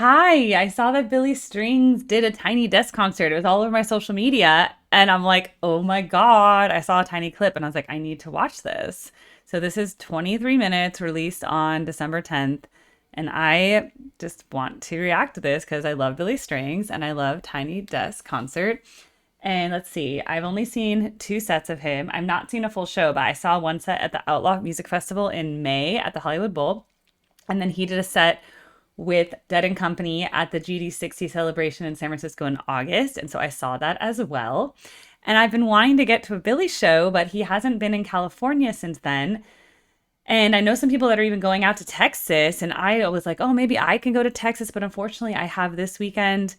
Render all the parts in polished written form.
Hi, I saw that Billy Strings did a Tiny Desk concert. It was all over my social media. And I'm like, oh my God. I saw a tiny clip and I was like, I need to watch this. So this is 23 minutes released on December 10th. And I just want to react to this because I love Billy Strings and I love Tiny Desk concert. And let's see, I've only seen two sets of him. I've not seen a full show, but I saw one set at the Outlaw Music Festival in May at the Hollywood Bowl. And then he did a set with Dead and Company at the GD60 celebration in San Francisco in August. And so I saw that as well. And I've been wanting to get to a Billy show, but he hasn't been in California since then. And I know some people that are even going out to Texas. And I was like, oh, maybe I can go to Texas. But unfortunately, I have this weekend.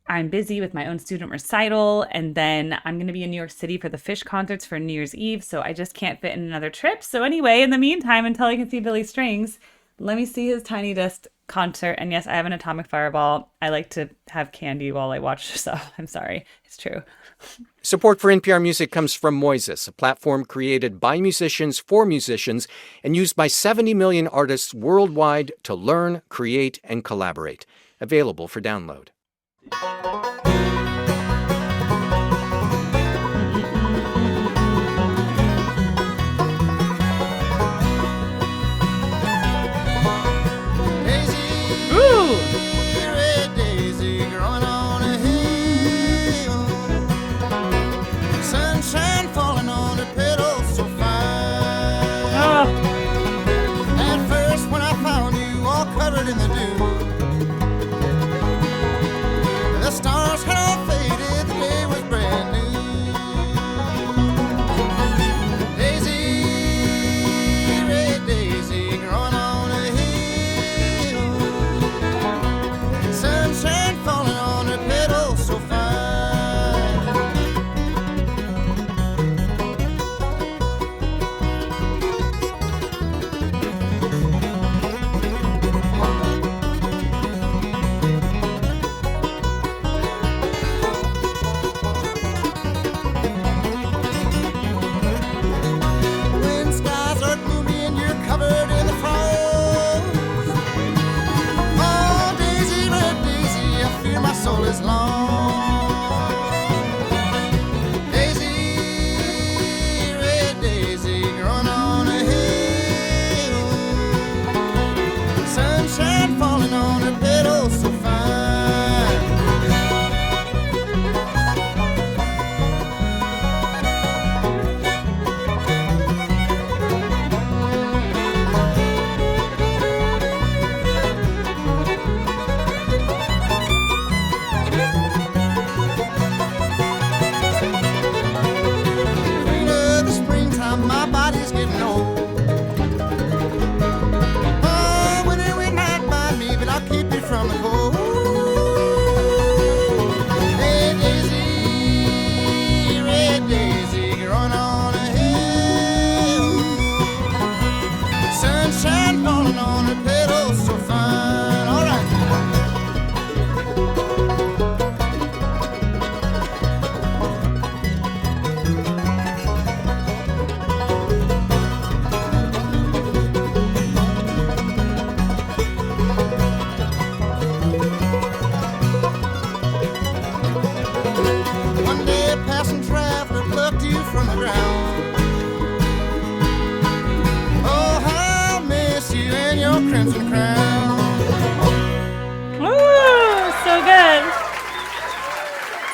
I'm busy with my own student recital. And then I'm going to be in New York City for the Fish concerts for New Year's Eve. So I just can't fit in another trip. So anyway, in the meantime, until I can see Billy Strings, let me see his Tiny Desk concert. And yes, I have an atomic fireball. I like to have candy while I watch stuff. I'm sorry. It's true. Support for NPR Music comes from Moises, a platform created by musicians for musicians and used by 70 million artists worldwide to learn, create, and collaborate. Available for download.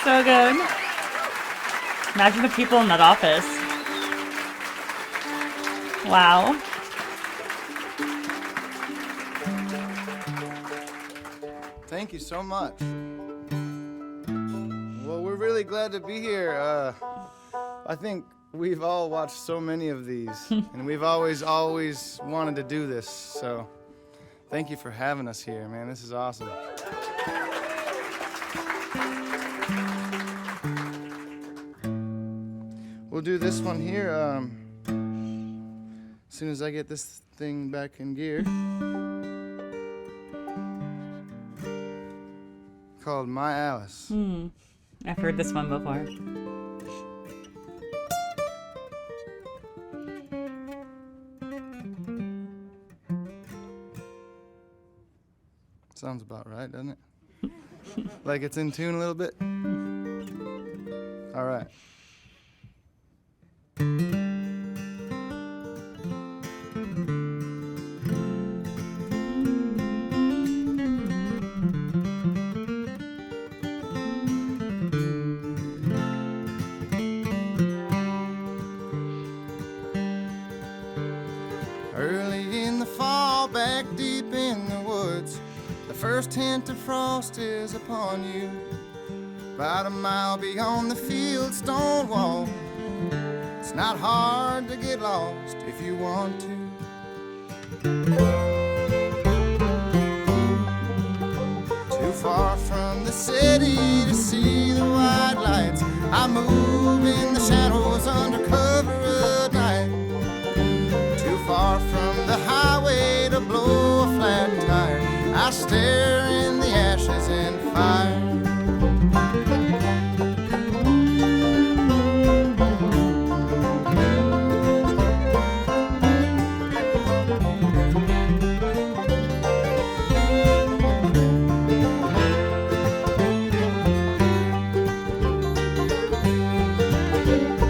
So good. Imagine the people in that office. Wow. Thank you so much. Well, we're really glad to be here. I think we've all watched so many of these, and we've always wanted to do this. So thank you for having us here, man. This is awesome. We'll do this one here as soon as I get this thing back in gear. Called My Alice. I've heard this one before. It's on sounds about right, doesn't it? Like it's in tune a little bit? All right. Early in the fall, back deep in the woods, the first hint of frost is upon you. About a mile beyond the field stone wall, it's not hard to get lost if you want to. Too far from the city to see the white lights, I move in the shadows under cover of night. Too far from the highway to blow a flat tire, I stare in the ashes and fire.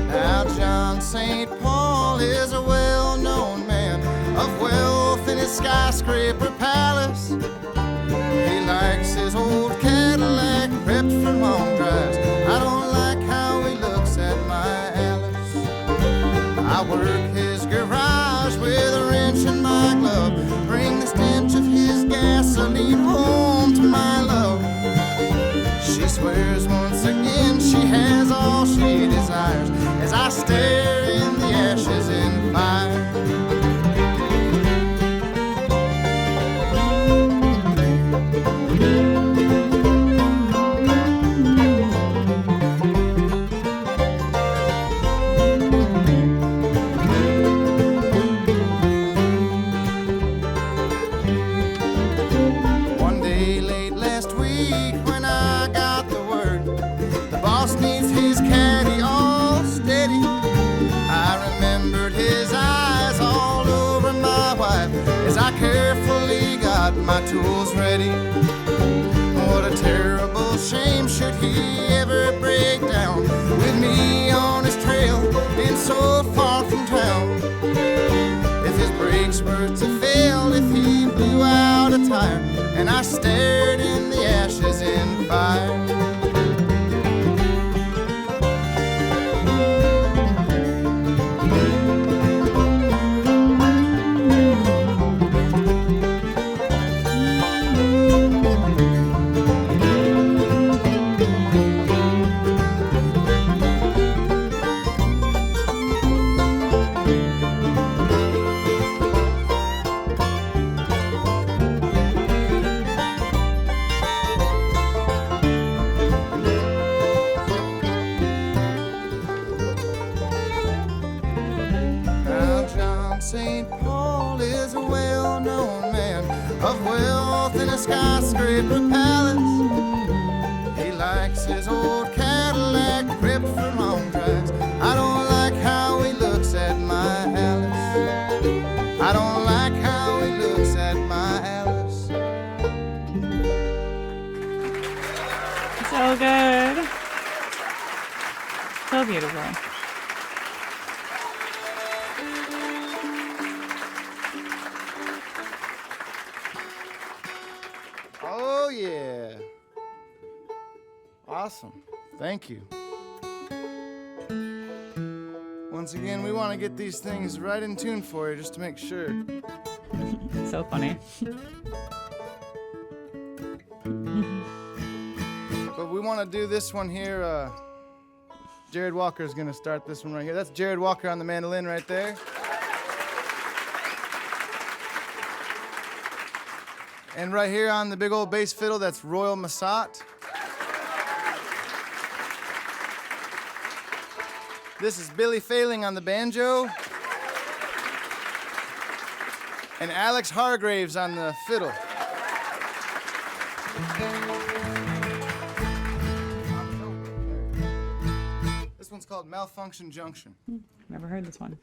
Now John St. Paul is a well-known man of wealth in his skyscraper palace. He likes his old Cadillac prepped for long drives. I don't like how he looks at my Alice. I work his garage with a wrench in my glove, bring the stench of his gasoline home to my love. She swears once again she has all she desires as I stare in the ashes and fire. One day late last week when I got the word the boss needs his caddy all steady, I remembered his eyes all over my wife as I carefully got my tools ready. What a terrible shame should he ever break down with me on his trail and so far from town. If his brakes were to fail, if he blew out a tire, and I stared in the ashes and fire. Now John St. Paul is a well-known man of wealth in a skyscraper palace. He likes his old Cadillac prepped for long drives. I don't like how he looks at my Alice. I don't like how he looks at my Alice. So good. So beautiful. Oh, yeah. Awesome. Thank you. Once again, we want to get these things right in tune for you just to make sure. So funny. But we want to do this one here. Jared Walker is going to start this one right here. That's Jared Walker on the mandolin right there. And right here on the big old bass fiddle, that's Royal Massat. This is Billy Failing on the banjo. And Alex Hargraves on the fiddle. This one's called Malfunction Junction. Never heard this one.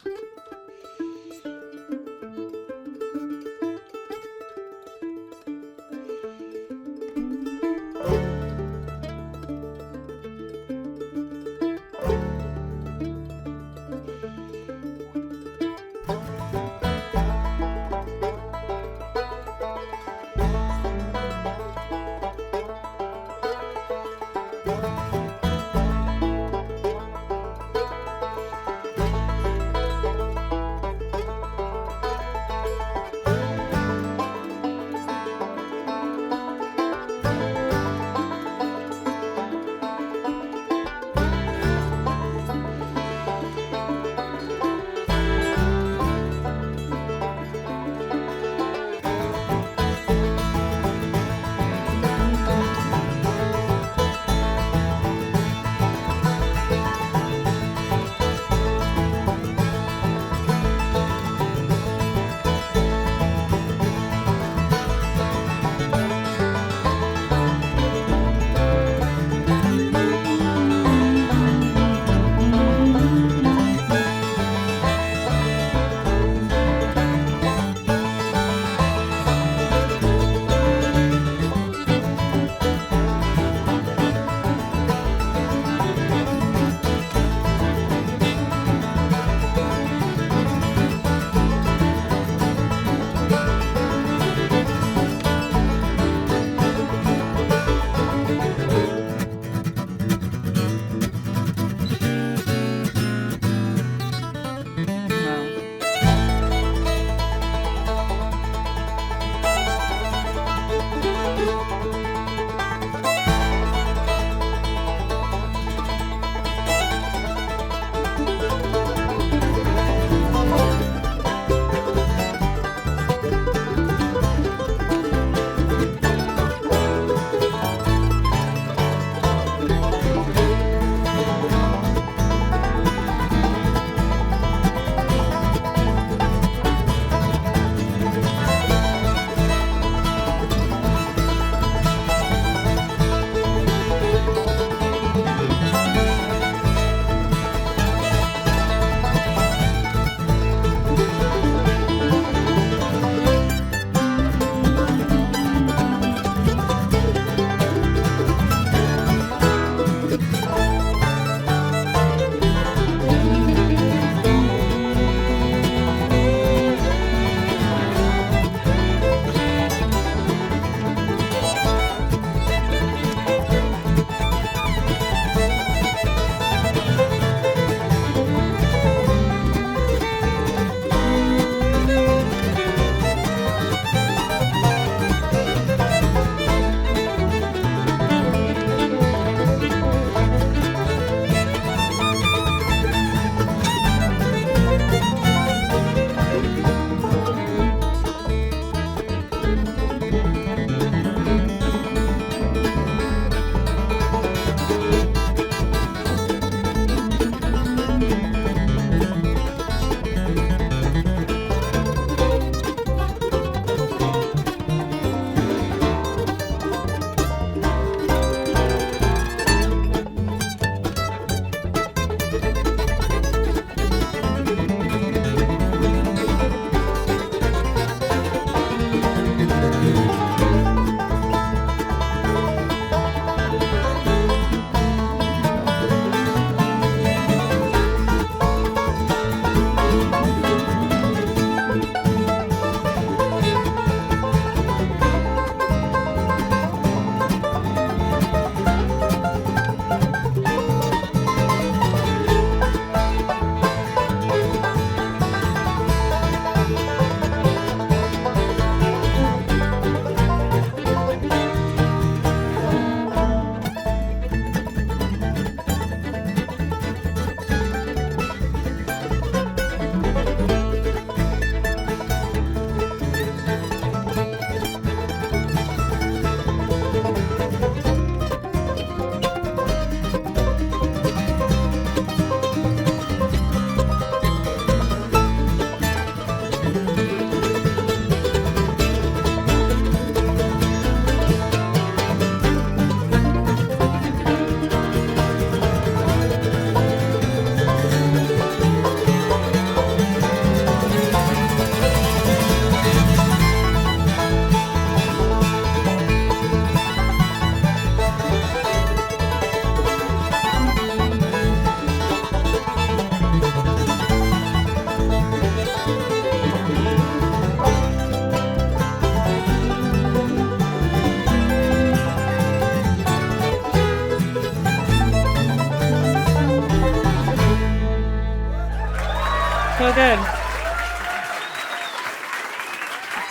good.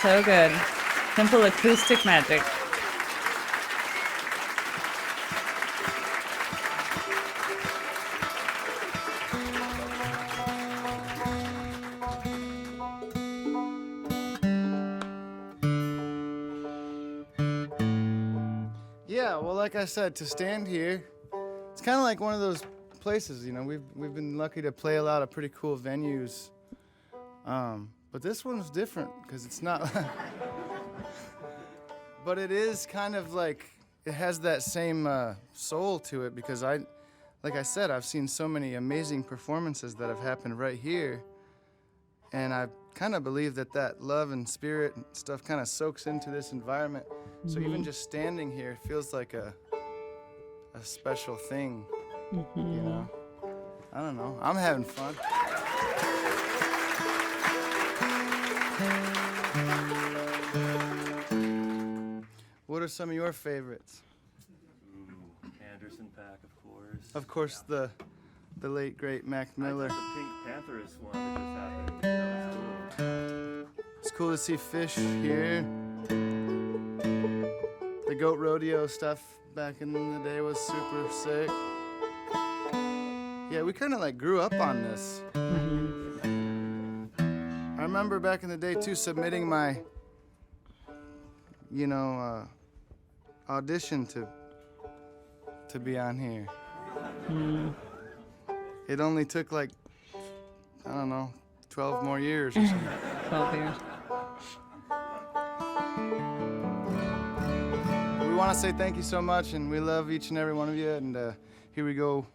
So good. Simple acoustic magic. Yeah, well, like I said, to stand here, it's kind of like one of those places. You know, we've been lucky to play a lot of pretty cool venues, but this one's different because it's not. But it is kind of like it has that same soul to it because like I said, I've seen so many amazing performances that have happened right here, and I kind of believe that love and spirit and stuff kind of soaks into this environment. So even just standing here feels like a special thing, you know? I don't know. I'm having fun. What are some of your favorites? Anderson .Paak, of course. Of course, the late, great Mac Miller. The Pink Pantherist one that just happened. That was cool. It's cool to see Fish here. The Goat Rodeo stuff back in the day was super sick. Yeah, we kind of like grew up on this. I remember back in the day too submitting my, audition to be on here. It only took like, I don't know, 12 more years or something. 12 years. We want to say thank you so much, and we love each and every one of you. And here we go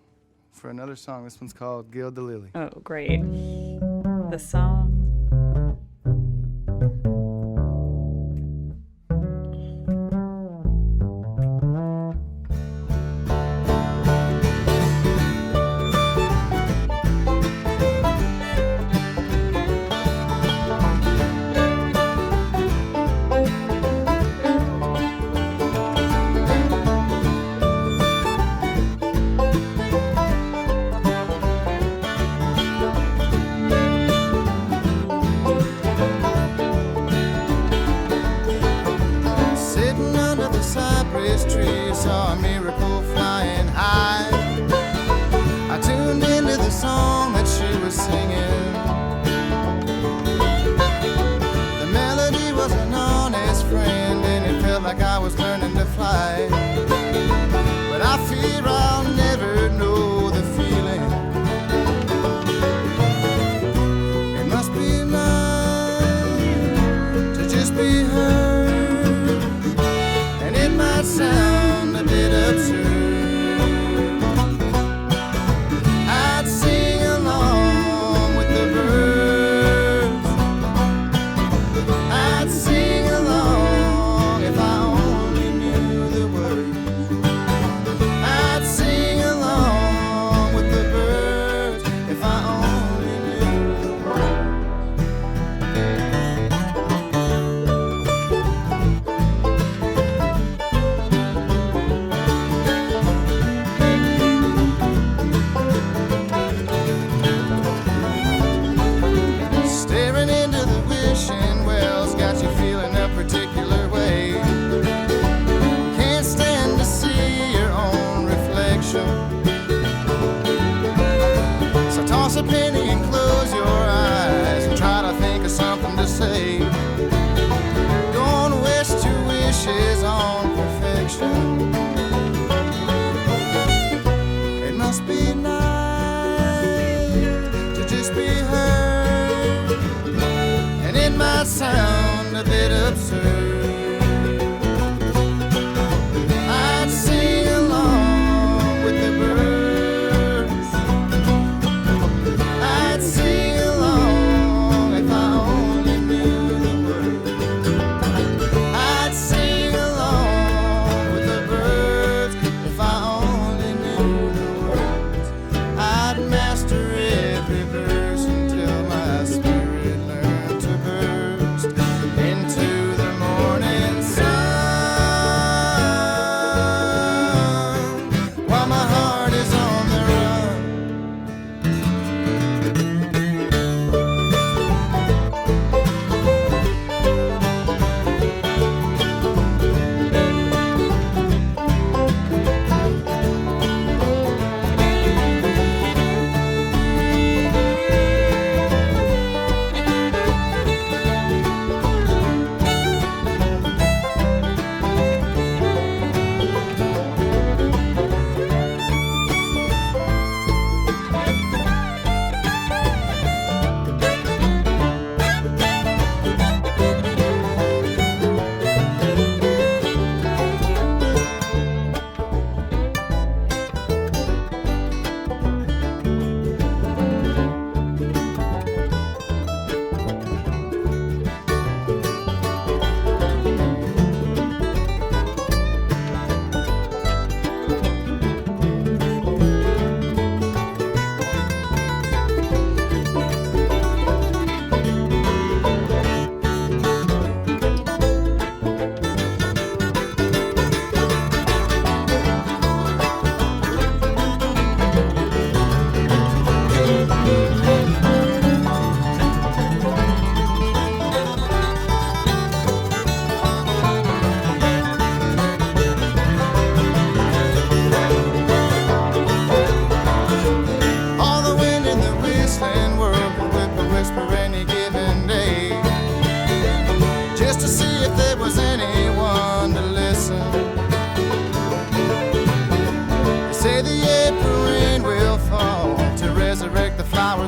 for another song. This one's called Gild the Lily. Oh, great. The song. Sitting under the cypress tree, saw a miracle flying high. I tuned into the song that she was singing. The melody was an honest friend, and it felt like I was learning to fly. But I fear I'll never know the feeling. It must be enough to just be heard. Might sound a bit absurd. I'd sing along with the birds. I'd sing along if I only knew the words.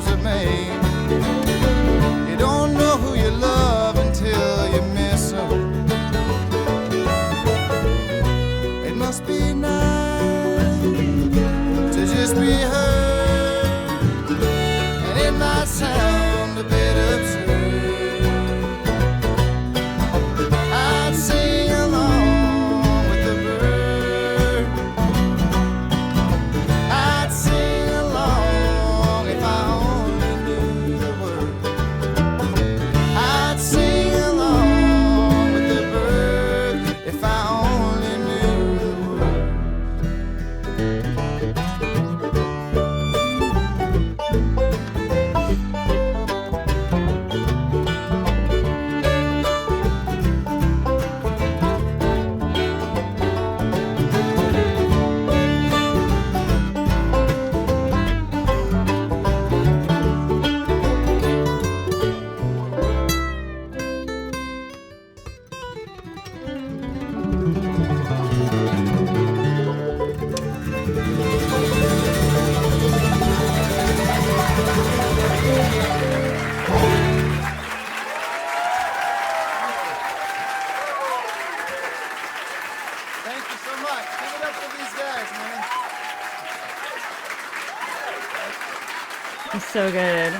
rose of May. You don't know who you love until you miss them. It must be nice to just be heard, and it might sound a bit absurd. I'd sing along with the bird. I'd sing along if I only knew the word. I'd sing along with the bird if I only knew the word. Thank you so much. Give it up for these guys, man. It's so good.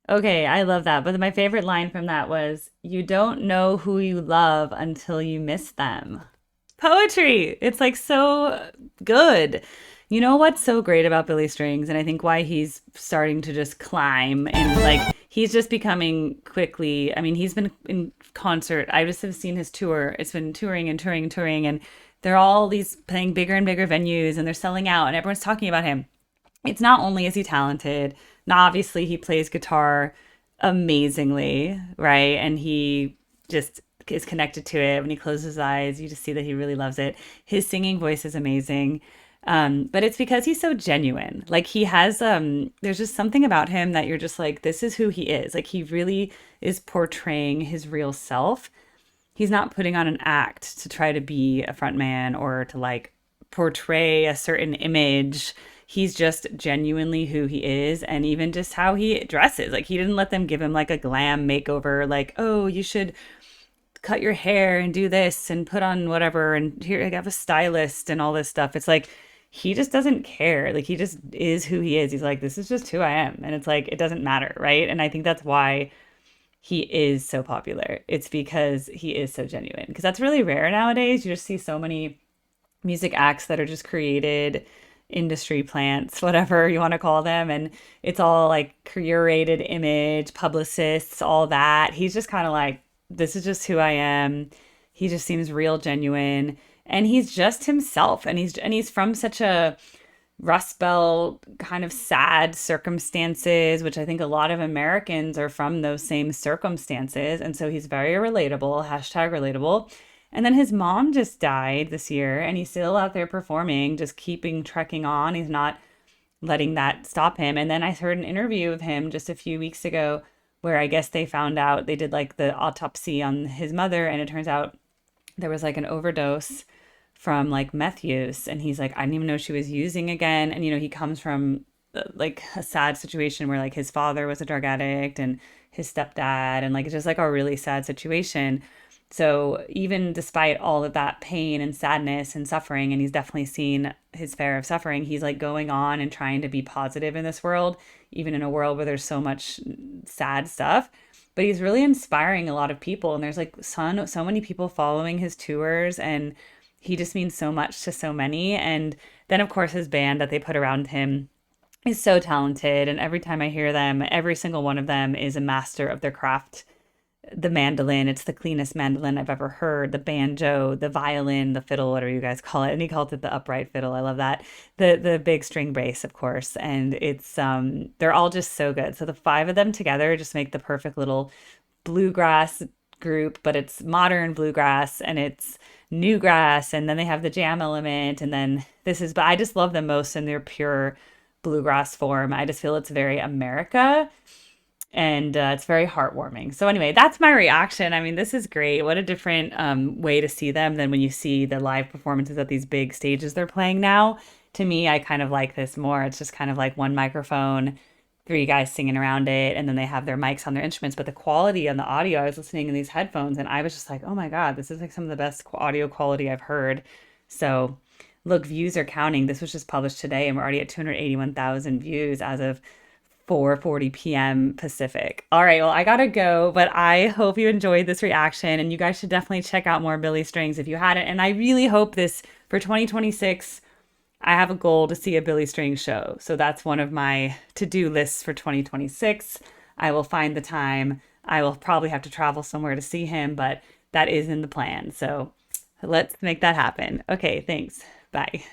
Okay, I love that. But my favorite line from that was, "You don't know who you love until you miss them." Poetry. It's like so good. You know what's so great about Billy Strings, and I think why he's starting to just climb and like he's just becoming quickly. I mean, he's been in concert. I just have seen his tour. It's been touring and touring and touring, and they're all these playing bigger and bigger venues, and they're selling out, and everyone's talking about him. It's not only is he talented, now obviously he plays guitar amazingly, right? And he just is connected to it. When he closes his eyes, you just see that he really loves it. His singing voice is amazing. But it's because he's so genuine. Like he has, there's just something about him that you're just like, this is who he is. Like he really is portraying his real self. He's not putting on an act to try to be a front man or to like portray a certain image. He's just genuinely who he is, and even just how he dresses. Like he didn't let them give him like a glam makeover, like, oh, you should cut your hair and do this and put on whatever, and here I have a stylist and all this stuff. It's like he just doesn't care. Like he just is who he is. He's like, this is just who I am. And it's like, it doesn't matter, right? And I think that's why he is so popular. It's because he is so genuine. Because that's really rare nowadays. You just see so many music acts that are just created industry plants, whatever you want to call them. And it's all like curated image, publicists, all that. He's just kind of like, this is just who I am. He just seems real genuine. And he's just himself. And he's from such a Rust Belt kind of sad circumstances, which I think a lot of Americans are from those same circumstances. And so he's very relatable, hashtag relatable. And then his mom just died this year, and he's still out there performing, just keeping trekking on. He's not letting that stop him. And then I heard an interview of him just a few weeks ago where I guess they found out, they did like the autopsy on his mother, and it turns out there was like an overdose from like meth use. And he's like, I didn't even know she was using again. And, you know, he comes from like a sad situation where like his father was a drug addict and his stepdad, and like it's just like a really sad situation. So even despite all of that pain and sadness and suffering, and he's definitely seen his fair of suffering, he's like going on and trying to be positive in this world, even in a world where there's so much sad stuff. But he's really inspiring a lot of people, and there's like so many people following his tours, and he just means so much to so many. And then of course his band that they put around him is so talented, and every time I hear them, every single one of them is a master of their craft. The mandolin, it's the cleanest mandolin I've ever heard. The banjo, the violin, the fiddle, whatever you guys call it. And he called it the upright fiddle. I love that. The big string bass, of course. And it's they're all just so good. So the five of them together just make the perfect little bluegrass group, but it's modern bluegrass and it's new grass, and then they have the jam element, and then but I just love them most in their pure bluegrass form. I just feel it's very America. And it's very heartwarming. So anyway, that's my reaction. I mean, this is great. What a different way to see them than when you see the live performances at these big stages they're playing now. to me, I kind of like this more. It's just kind of like one microphone, three guys singing around it, and then they have their mics on their instruments. But the quality on the audio, I was listening in these headphones, and I was just like, oh my God, this is like some of the best audio quality I've heard. So, look, views are counting. This was just published today, and we're already at 281,000 views as of 4:40 p.m. Pacific. All right, well, I gotta go, but I hope you enjoyed this reaction, and you guys should definitely check out more Billy Strings if you hadn't. And I really hope this for 2026. I have a goal to see a Billy Strings show. So that's one of my to-do lists for 2026. I will find the time. I will probably have to travel somewhere to see him, but that is in the plan. So let's make that happen. Okay, thanks. Bye.